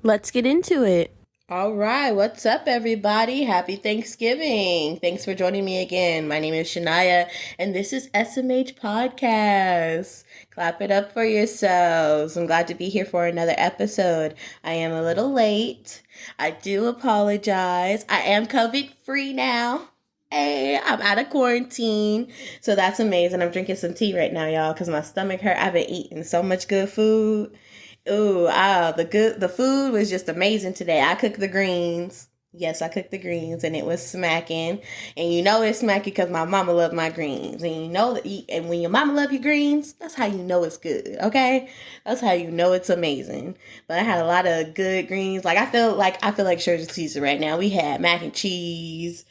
Let's get into it. All right, what's up, everybody? Happy Thanksgiving. Thanks for joining me again. My name is Shania, and this is SMH Podcast. Clap it up for yourselves. I'm glad to be here for another episode. I am a little late. I do apologize. I am COVID free now. Hey, I'm out of quarantine, so that's amazing. I'm drinking some tea right now, y'all, because my stomach hurt. I've been eating so much good food. The food was just amazing today. I cooked the greens. Yes, I cooked the greens and it was smacking. And you know it's smacking because my mama loved my greens. And you know and when your mama love your greens, that's how you know it's good, okay? That's how you know it's amazing. But I had a lot of good greens. I feel like Shirley Caesar right now. We had mac and cheese,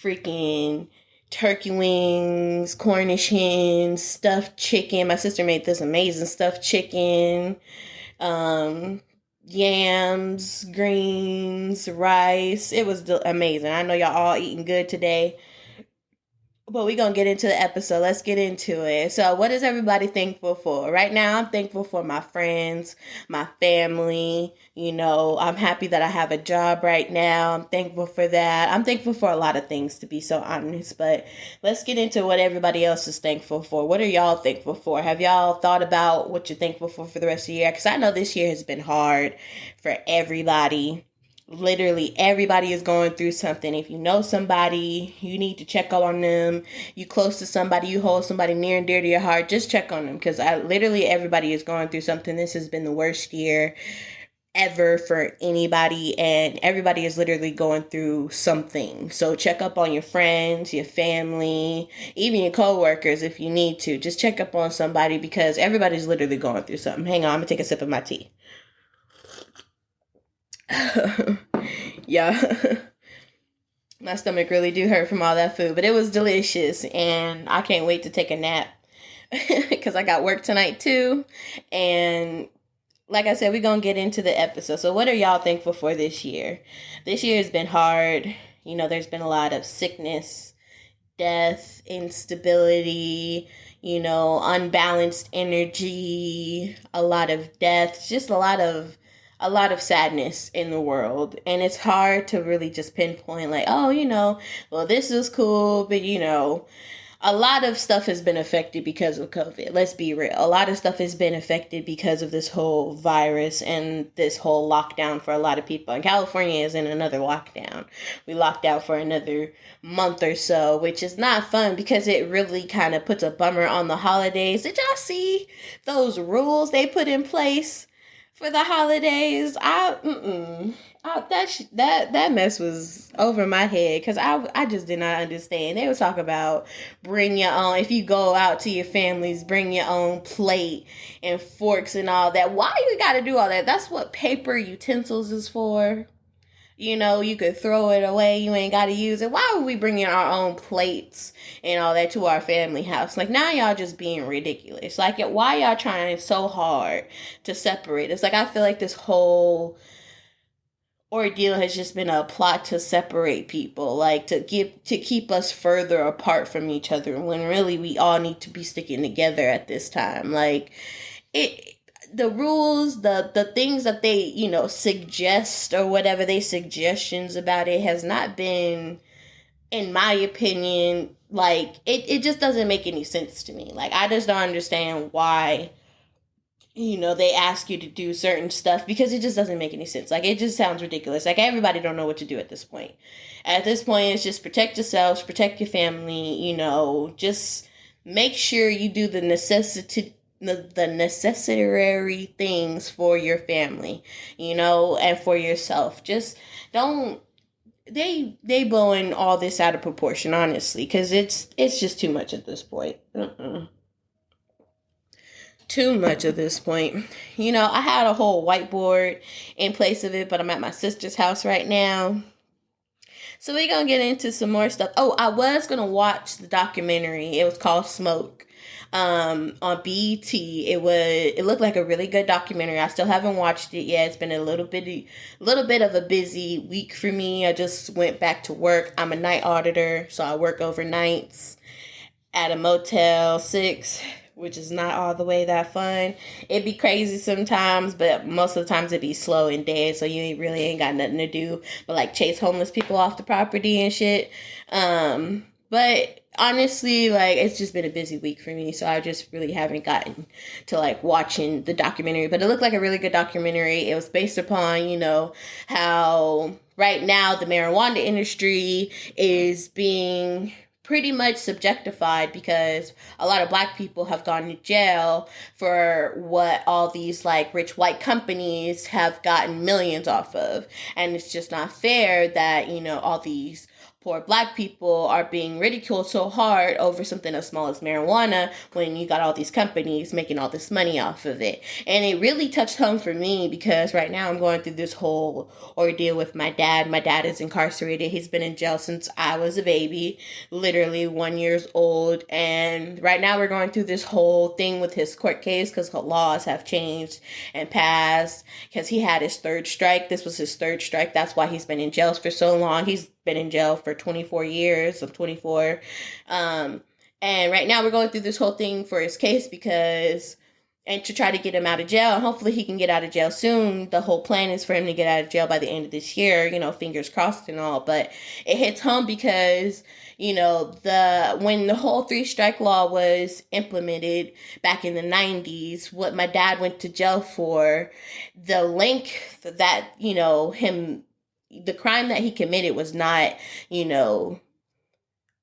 freaking turkey wings, Cornish hens, stuffed chicken. My sister made this amazing stuffed chicken, um, yams, greens, rice. It was amazing. I know y'all all eating good today. But we're going to get into the episode. Let's get into it. So, what is everybody thankful for? Right now, I'm thankful for my friends, my family. I'm happy that I have a job right now. I'm thankful for that. I'm thankful for a lot of things, to be so honest. But let's get into what everybody else is thankful for. What are y'all thankful for? Have y'all thought about what you're thankful for the rest of the year? Because I know this year has been hard for everybody. Literally everybody is going through something. If you know somebody, you need to check on them. You close to somebody, you hold somebody near and dear to your heart, just check on them, because literally everybody is going through something. This has been the worst year ever for anybody, and everybody is literally going through something. So check up on your friends, your family, even your coworkers if you need to. Just check up on somebody, because everybody's literally going through something. Hang on, I'm gonna take a sip of my tea. Yeah. My stomach really do hurt from all that food, but it was delicious, and I can't wait to take a nap because I got work tonight too. And like I said, we're going to get into the episode. So what are y'all thankful for this year? This year has been hard. There's been a lot of sickness, death, instability, unbalanced energy, a lot of death, just a lot of sadness in the world. And it's hard to really just pinpoint, like, oh, well, this is cool, but a lot of stuff has been affected because of COVID. Let's be real. A lot of stuff has been affected because of this whole virus and this whole lockdown for a lot of people. And California is in another lockdown. We locked down for another month or so, which is not fun because it really kind of puts a bummer on the holidays. Did y'all see those rules they put in place for the holidays? That mess was over my head, because I just did not understand. They would talk about bring your own, if you go out to your families, bring your own plate and forks and all that. Why you got to do all that? That's what paper utensils is for. You could throw it away. You ain't got to use it. Why would we bring in our own plates and all that to our family house? Like, now y'all just being ridiculous. Like, why y'all trying so hard to separate us? Like, I feel like this whole ordeal has just been a plot to separate people, like to keep us further apart from each other, when really we all need to be sticking together at this time. Like, it the rules, the things that they suggest, or whatever they suggestions about it, has not been, in my opinion, like, it just doesn't make any sense to me. Like, I just don't understand why they ask you to do certain stuff, because it just doesn't make any sense. Like, it just sounds ridiculous. Like, everybody don't know what to do at this point. At this point, it's just protect yourselves, protect your family, just make sure you do the necessary things for your family, and for yourself. Just don't, they blowing all this out of proportion, honestly, because it's just too much at this point. Too much at this point. I had a whole whiteboard in place of it, but I'm at my sister's house right now. So we're going to get into some more stuff. Oh, I was going to watch the documentary. It was called Smoke, on BET. It looked like a really good documentary. I still haven't watched it yet. It's been a little bit of a busy week for me. I just went back to work. I'm a night auditor, so I work overnights at a Motel 6. which is not all the way that fun. It'd be crazy sometimes, but most of the times it'd be slow and dead, so you really ain't got nothing to do but like chase homeless people off the property and shit. But honestly, like, it's just been a busy week for me, so I just really haven't gotten to like watching the documentary. But it looked like a really good documentary. It was based upon, how right now the marijuana industry is being pretty much subjectified because a lot of black people have gone to jail for what all these like rich white companies have gotten millions off of. And it's just not fair that, all these poor black people are being ridiculed so hard over something as small as marijuana when you got all these companies making all this money off of it. And it really touched home for me because right now I'm going through this whole ordeal with my dad. My dad is incarcerated. He's been in jail since I was a baby, literally 1 year old. And right now we're going through this whole thing with his court case because laws have changed and passed because he had his third strike. This was his third strike. That's why he's been in jail for so long. He's been in jail for 24 years. I'm 24. And right now we're going through this whole thing for his case and to try to get him out of jail. And hopefully he can get out of jail soon. The whole plan is for him to get out of jail by the end of this year, fingers crossed and all. But it hits home because, when the whole three-strike law was implemented back in the 90s, what my dad went to jail for, the length that, the crime that he committed was not,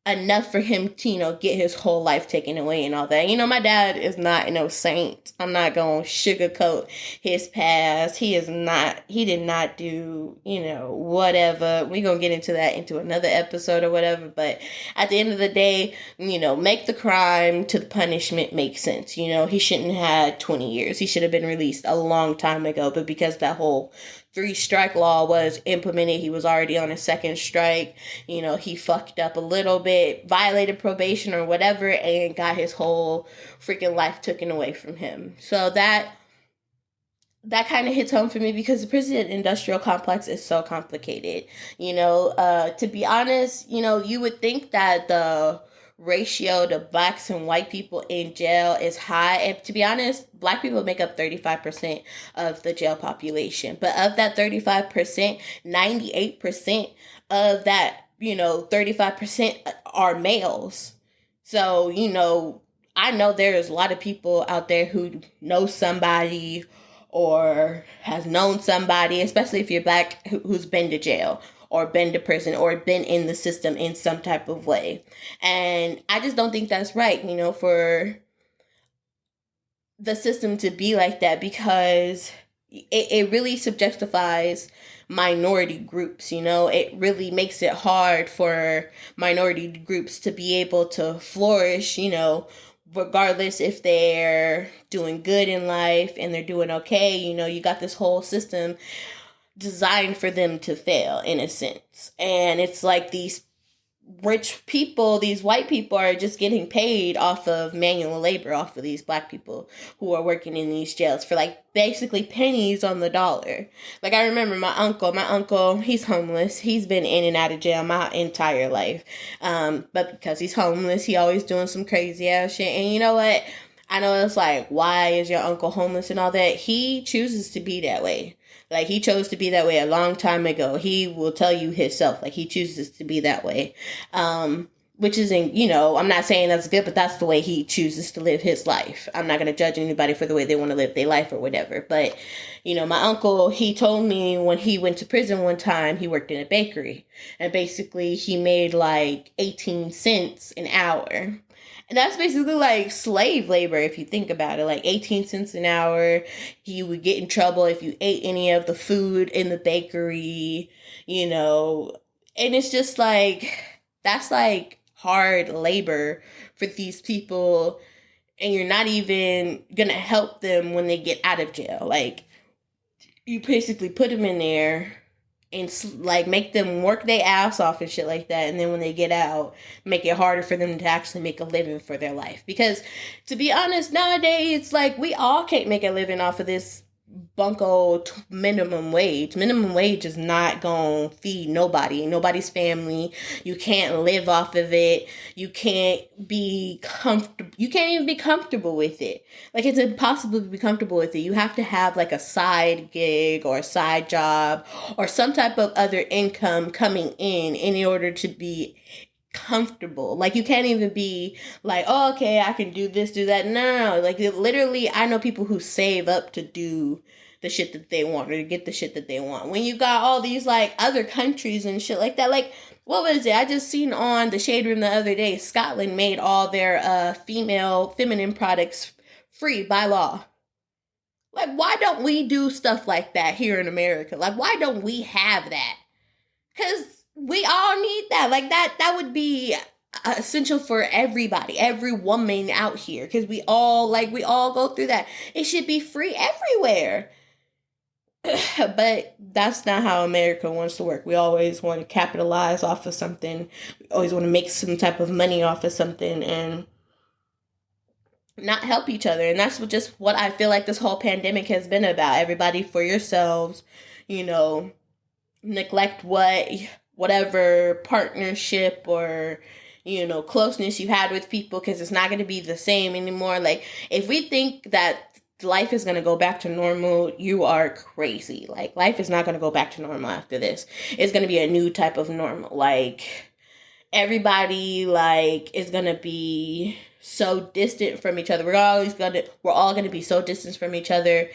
enough for him to, get his whole life taken away and all that. My dad is not no saint. I'm not going to sugarcoat his past. He did not do, whatever. We're going to get into another episode or whatever. But at the end of the day, make the crime to the punishment make sense. He shouldn't have had 20 years. He should have been released a long time ago. But because that whole three-strike law was implemented, he was already on his second strike. He fucked up a little bit, violated probation or whatever, and got his whole freaking life taken away from him. So that kind of hits home for me because the prison industrial complex is so complicated. To be honest, you would think that the ratio to blacks and white people in jail is high. And to be honest, black people make up 35% of the jail population. But of that 35%, 98% of that, 35% are males. So, I know there's a lot of people out there who know somebody or has known somebody, especially if you're black, who's been to jail or been to prison or been in the system in some type of way. And I just don't think that's right, for the system to be like that because it really subjectifies minority groups, It really makes it hard for minority groups to be able to flourish, regardless if they're doing good in life and they're doing okay. You got this whole system designed for them to fail in a sense. And it's like these rich people, these white people are just getting paid off of manual labor, off of these black people who are working in these jails for like basically pennies on the dollar. Like I remember my uncle, he's homeless. He's been in and out of jail my entire life. But because he's homeless, he always doing some crazy ass shit. And you know what? I know it's like, why is your uncle homeless and all that? He chooses to be that way. Like, he chose to be that way a long time ago. He will tell you himself, like, he chooses to be that way. Which isn't, I'm not saying that's good, but that's the way he chooses to live his life. I'm not going to judge anybody for the way they want to live their life or whatever. But, my uncle, he told me when he went to prison one time, he worked in a bakery. And basically, he made like 18 cents an hour. And that's basically like slave labor if you think about it. Like 18 cents an hour. You would get in trouble if you ate any of the food in the bakery, And it's just like, that's like hard labor for these people. And you're not even going to help them when they get out of jail. Like, you basically put them in there and like make them work their ass off and shit like that. And then when they get out, make it harder for them to actually make a living for their life. Because to be honest, nowadays, it's like we all can't make a living off of this bunko minimum wage. Minimum wage is not gonna feed nobody's family. You can't live off of it. You can't be comfortable. You can't even be comfortable with it. Like, it's impossible to be comfortable with it. You have to have like a side gig or a side job or some type of other income coming in order to be comfortable. Like, you can't even be like, oh, okay, I can do this, do that. No. Like, literally, I know people who save up to do the shit that they want or to get the shit that they want. When you got all these like other countries and shit like that, like, what was it? I just seen on the Shade Room the other day, Scotland made all their feminine products free by law. Like, why don't we do stuff like that here in America? Like, why don't we have that? Because we all need that. Like, that would be essential for everybody, every woman out here. Because we all go through that. It should be free everywhere. But that's not how America wants to work. We always want to capitalize off of something. We always want to make some type of money off of something and not help each other. And that's just what I feel like this whole pandemic has been about. Everybody for yourselves, you know, neglect whatever partnership or, you know, closeness you had with people, because it's not going to be the same anymore. Like, if we think that life is going to go back to normal, you are crazy. Like, life is not going to go back to normal after this. It's going to be a new type of normal. Like, everybody like is going to be so distant from each other. We're all going to be so distant from each other,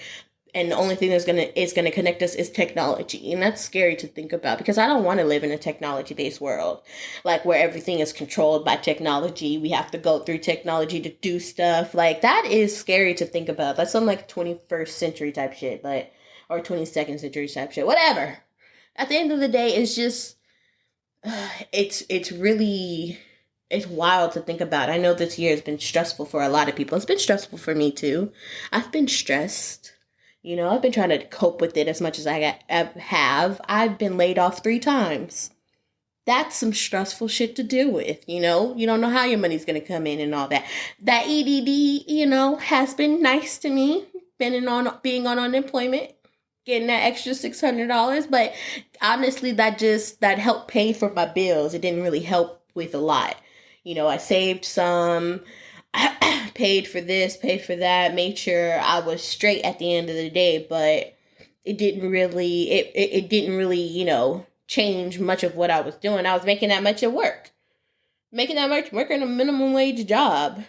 and the only thing that's gonna connect us is technology. And that's scary to think about, because I don't want to live in a technology based world, like, where everything is controlled by technology. We have to go through technology to do stuff. Like, that is scary to think about. That's some like 21st century type shit, like, or 22nd century type shit, whatever. At the end of the day, it's just it's really, it's wild to think about. I know this year has been stressful for a lot of people. It's been stressful for me too. I've been stressed. You know, I've been trying to cope with it as much as I have. I've been laid off 3 times. That's some stressful shit to deal with, you know? You don't know how your money's going to come in and all that. That EDD, you know, has been nice to me, being on unemployment, getting that extra $600. But honestly, that helped pay for my bills. It didn't really help with a lot. You know, I saved some. Paid for this, paid for that, made sure I was straight at the end of the day, but it didn't really, you know, change much of what I was doing. I was making that much at work. Making that much working a minimum wage job.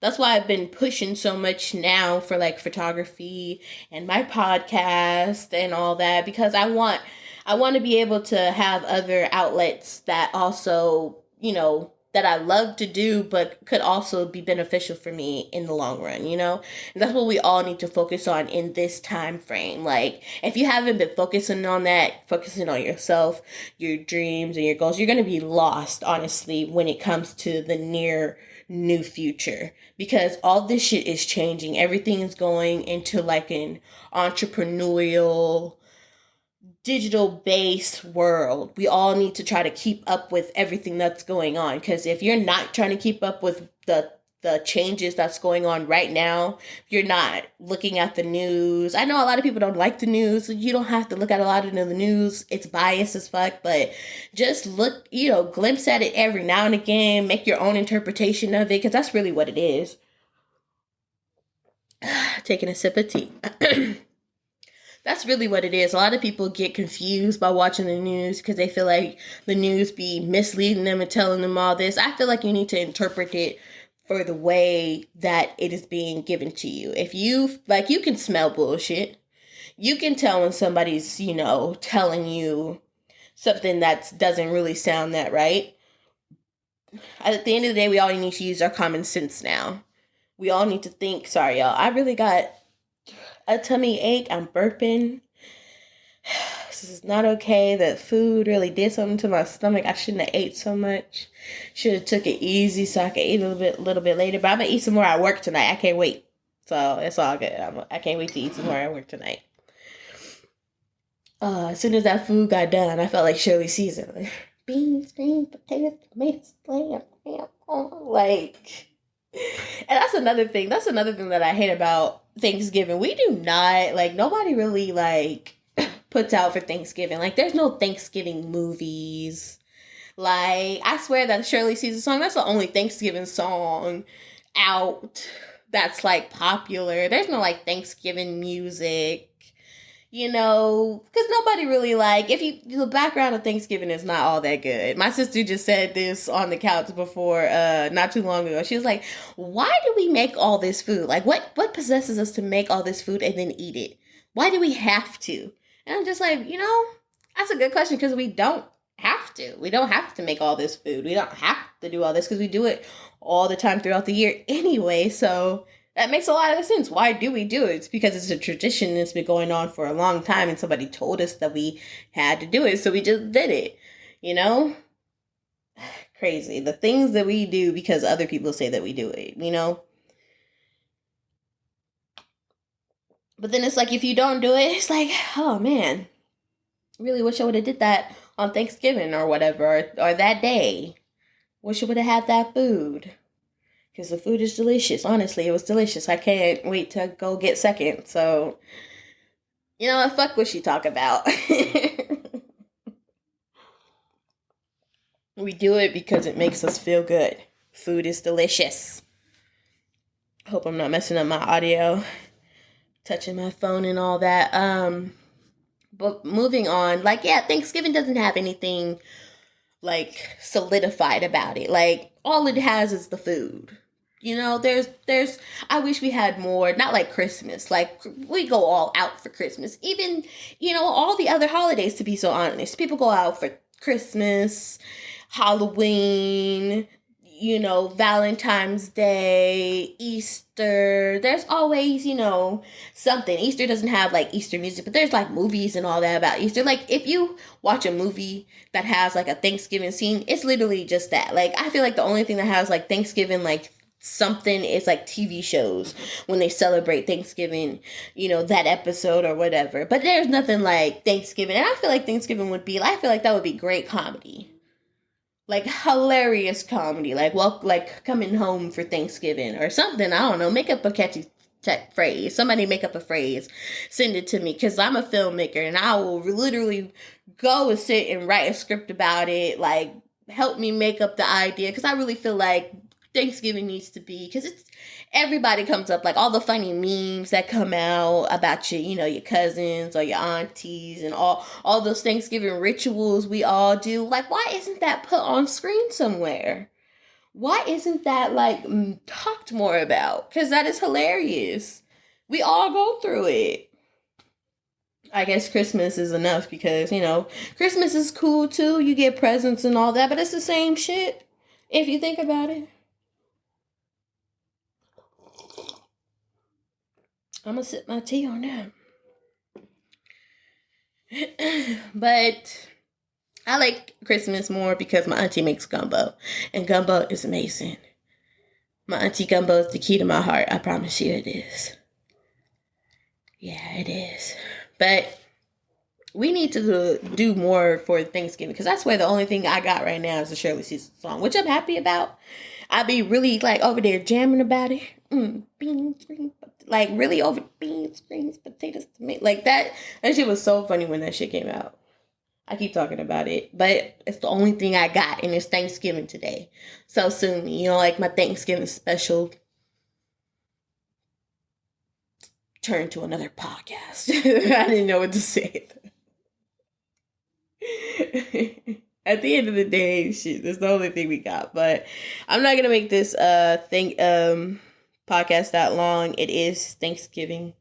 That's why I've been pushing so much now for like photography and my podcast and all that, because I want to be able to have other outlets that also, you know, that I love to do, but could also be beneficial for me in the long run, you know? And that's what we all need to focus on in this time frame. Like, if you haven't been focusing on that, focusing on yourself, your dreams and your goals, you're going to be lost, honestly, when it comes to the new future, because all this shit is changing. Everything is going into like an entrepreneurial, digital based world. We all need to try to keep up with everything that's going on, because if you're not trying to keep up with the changes that's going on right now, you're not looking at the news. I know a lot of people don't like the news. You don't have to look at a lot of the news. It's biased as fuck, but just look, you know, glimpse at it every now and again, make your own interpretation of it, because that's really what it is. Taking a sip of tea. That's really what it is. A lot of people get confused by watching the news because they feel like the news be misleading them and telling them all this. I feel like you need to interpret it for the way that it is being given to you. If you, like, you can smell bullshit. You can tell when somebody's, you know, telling you something that doesn't really sound that right. At the end of the day, we all need to use our common sense now. We all need to think. Sorry, y'all. I really got a tummy ache. I'm burping. This is not okay. The food really did something to my stomach. I shouldn't have ate so much. Should have took it easy so I could eat a little bit later. But I'm gonna eat some more at work tonight. I can't wait. So it's all good. I can't wait to eat some more at work tonight. As soon as that food got done, I felt like Shirley Caesar. Like, beans, potatoes, tomatoes, lamb. Like, And that's another thing. That's another thing that I hate about Thanksgiving. We do not like nobody really like puts out for Thanksgiving. Like there's no Thanksgiving movies. Like I swear that Shirley Caesar song, that's the only Thanksgiving song out that's like popular. There's no like Thanksgiving music. Because nobody really like, if you, the background of Thanksgiving is not all that good. My sister just said this on the couch before, not too long ago. She was like, why do we make all this food? Like, what possesses us to make all this food and then eat it? Why do we have to? And I'm just like, that's a good question because we don't have to. We don't have to make all this food. We don't have to do all this because we do it all the time throughout the year anyway. So that makes a lot of sense. Why do we do it? It's because it's a tradition that's been going on for a long time and somebody told us that we had to do it. So we just did it, you know? Crazy. The things that we do because other people say that we do it. But then it's like, if you don't do it, it's like, oh man, really wish I would have did that on Thanksgiving or whatever, or that day. Wish I would have had that food. Because the food is delicious. Honestly, it was delicious. I can't wait to go get second. So, fuck what she talk about. We do it because it makes us feel good. Food is delicious. Hope I'm not messing up my audio. Touching my phone and all that. But moving on. Thanksgiving doesn't have anything, solidified about it. All it has is the food. There's I wish we had more, not like Christmas. We go all out for Christmas. Even, all the other holidays, to be so honest. People go out for Christmas, Halloween, Valentine's Day, Easter. There's always, something. Easter doesn't have Easter music, but there's movies and all that about Easter. If you watch a movie that has a Thanksgiving scene, it's literally just that. I feel the only thing that has Thanksgiving something is TV shows when they celebrate Thanksgiving, that episode or whatever. But there's nothing like Thanksgiving. And I feel Thanksgiving would be, I feel that would be great comedy. Hilarious comedy. Coming home for Thanksgiving or something. I don't know. Make up a catchy phrase. Somebody make up a phrase. Send it to me because I'm a filmmaker and I will literally go and sit and write a script about it. Help me make up the idea because I really feel Thanksgiving needs to be, because everybody comes up, all the funny memes that come out about your cousins or your aunties and all those Thanksgiving rituals we all do. Why isn't that put on screen somewhere? Why isn't that talked more about? Because that is hilarious. We all go through it. I guess Christmas is enough because, Christmas is cool too. You get presents and all that, but it's the same shit if you think about it. I'm gonna sip my tea on that. But I like Christmas more because my auntie makes gumbo. And gumbo is amazing. My auntie gumbo is the key to my heart. I promise you it is. Yeah, it is. But we need to do more for Thanksgiving because that's where the only thing I got right now is the Shirley Caesar song, which I'm happy about. I be really over there jamming about it. Beans, greens, really over beans, greens, potatoes, tomatoes. That shit was so funny when that shit came out. I keep talking about it, but it's the only thing I got, and it's Thanksgiving today. So soon, my Thanksgiving special turned to another podcast. I didn't know what to say. At the end of the day, shit, that's the only thing we got. But I'm not gonna make this podcast that long. It is Thanksgiving,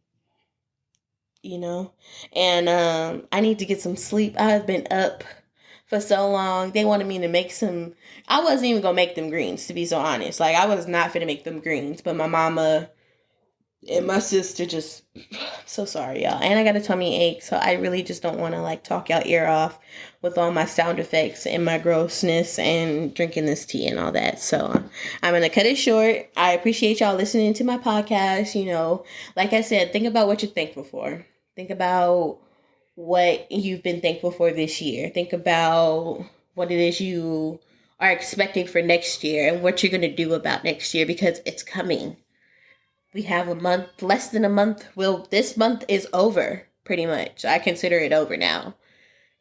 and I need to get some sleep. I've been up for so long. They wanted me to make some. I wasn't even gonna make them greens, to be so honest. I was not gonna make them greens, but my mama and my sister just, so sorry, y'all. And I got a tummy ache, so I really just don't want to talk y'all ear off with all my sound effects and my grossness and drinking this tea and all that. So I'm going to cut it short. I appreciate y'all listening to my podcast. Like I said, think about what you're thankful for. Think about what you've been thankful for this year. Think about what it is you are expecting for next year and what you're going to do about next year, because it's coming. We have a month, less than a month. Well, this month is over, pretty much. I consider it over now.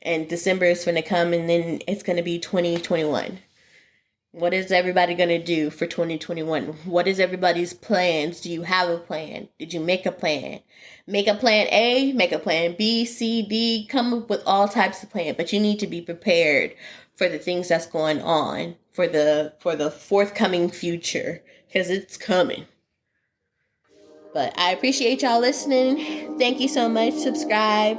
And December is going to come, and then it's going to be 2021. What is everybody going to do for 2021? What is everybody's plans? Do you have a plan? Did you make a plan? Make a plan A, make a plan B, C, D, come up with all types of plans, but you need to be prepared for the things that's going on for the forthcoming future, because it's coming. But I appreciate y'all listening. Thank you so much. Subscribe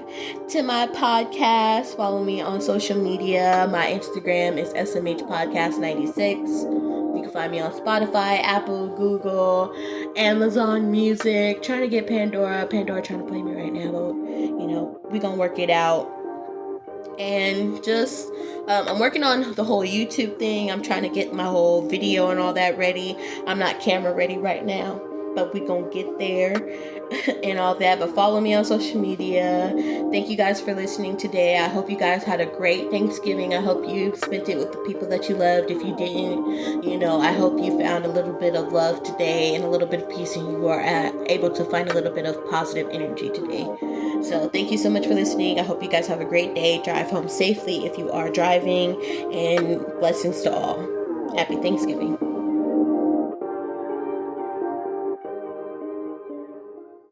to my podcast. Follow me on social media. My Instagram is SMH Podcast 96. You can find me on Spotify, Apple, Google, Amazon Music. Trying to get Pandora trying to play me right now, but we're gonna work it out. And just I'm working on the whole YouTube thing. I'm trying to get my whole video and all that ready. I'm not camera ready right now, but we gonna get there and all that. But follow me on social media. Thank you guys for listening today. I hope you guys had a great Thanksgiving. I hope you spent it with the people that you loved. If you didn't, I hope you found a little bit of love today and a little bit of peace, and you are able to find a little bit of positive energy today. So thank you so much for listening. I hope you guys have a great day. Drive home safely if you are driving, and blessings to all. Happy Thanksgiving.